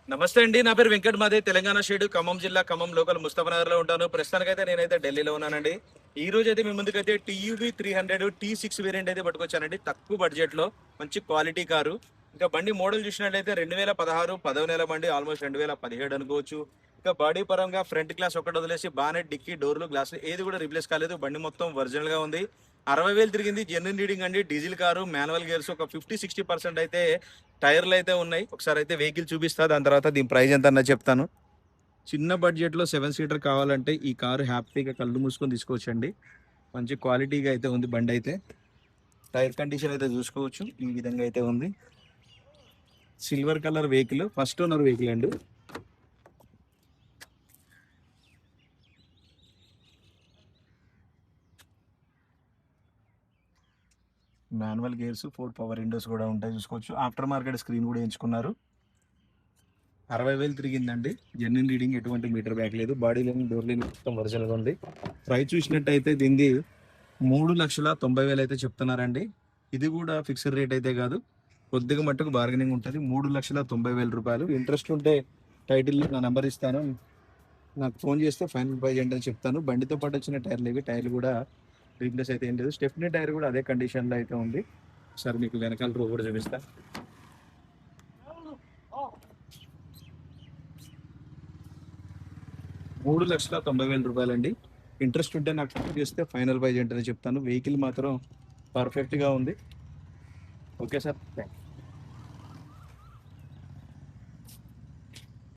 నమస్తే అండి. నా పేరు వెంకట్. మాదే తెలంగాణ షేడ్, ఖమ్మం జిల్లా, ఖమ్మం లోకల్ ముస్తఫానగర్ లో ఉంటాను. ప్రస్తుతానికైతే నేనైతే ఢిల్లీలో ఉన్నానండి. ఈ రోజు అయితే మీ ముందుకైతే టీయూబీ 300 T6 వేరియంట్ అయితే పట్టుకొచ్చానండి. తక్కువ బడ్జెట్ లో మంచి క్వాలిటీ కారు. ఇంకా బండి మోడల్ చూసినట్లయితే 2016 10వ నెల బండి, ఆల్మోస్ట్ 2017 అనుకోవచ్చు. ఇంకా బాడీ పరంగా ఫ్రంట్ గ్లాస్ ఒకటి వదిలేసి బానెట్, డిక్కీ, డోర్లు, గ్లాస్ ఏది కూడా రీప్లేస్ కాలేదు. బండి మొత్తం ఒరిజినల్ గా ఉంది. 60,000 తిరిగింది. జెన్యున్ రీడింగ్ అండి. డీజిల్ కారు, మాన్యువల్ గేర్స్ ఒక 50-60% అయితే టైర్లు అయితే ఉన్నాయి. ఒకసారి అయితే వెహికల్ చూపిస్తా. దాని తర్వాత దీని ప్రైస్ ఎంత అన్నది చెప్తాను. చిన్న బడ్జెట్ లో 7 సీటర్ కావాలంటే ఈ కారు హ్యాపీగా కళ్ళు మూసుకొని తీసుకోవచ్చండి. మంచి క్వాలిటీగా అయితే ఉంది బండి అయితే. టైర్ కండిషన్ అయితే చూసుకోవచ్చు. ఈ విధంగా అయితే ఉంది. Silver colour vehicle, first owner vehicle అండి. మాన్యువల్ గేర్స్, 4 పవర్ విండోస్ కూడా ఉంటాయి చూసుకోవచ్చు. ఆఫ్టర్ మార్కెట్ స్క్రీన్ కూడా ఎంచుకున్నారు. 60,000 తిరిగిందండి. జెన్యున్ రీడింగ్, ఎటువంటి మీటర్ బ్యాక్ లేదు. బాడీ లైన్, డోర్ లైన్ మొత్తం ఒరిజినల్గా ఉంది. ప్రైస్ చూసినట్టయితే దీనిది 3,90,000 అయితే చెప్తున్నారండి. ఇది కూడా ఫిక్స్డ్ రేట్ అయితే కాదు, కొద్దిగా మట్టుకు బార్గెనింగ్ ఉంటుంది. 3,90,000 రూపాయలు. ఇంట్రెస్ట్ ఉంటే టైటిల్ నా నెంబర్ ఇస్తాను, నాకు ఫోన్ చేస్తే ఫైనల్ ప్రైస్ ఏంటని చెప్తాను. బండితో పాటు వచ్చిన టైర్లు ఇవి. టైర్లు కూడా రీప్లేస్ అయితే ఏం లేదు. స్టెఫ్నీ టైర్ కూడా అదే కండిషన్లో అయితే ఉంది. ఒకసారి మీకు వెనకాల రో కూడా చూపిస్తా. 3,90,000 రూపాయలండి. ఇంట్రెస్ట్ ఉంటే నాకు ఫోన్ చేస్తే ఫైనల్ ప్రైజ్ ఏంటని చెప్తాను. వెహికల్ మాత్రం పర్ఫెక్ట్గా ఉంది. Okay sir, thank you.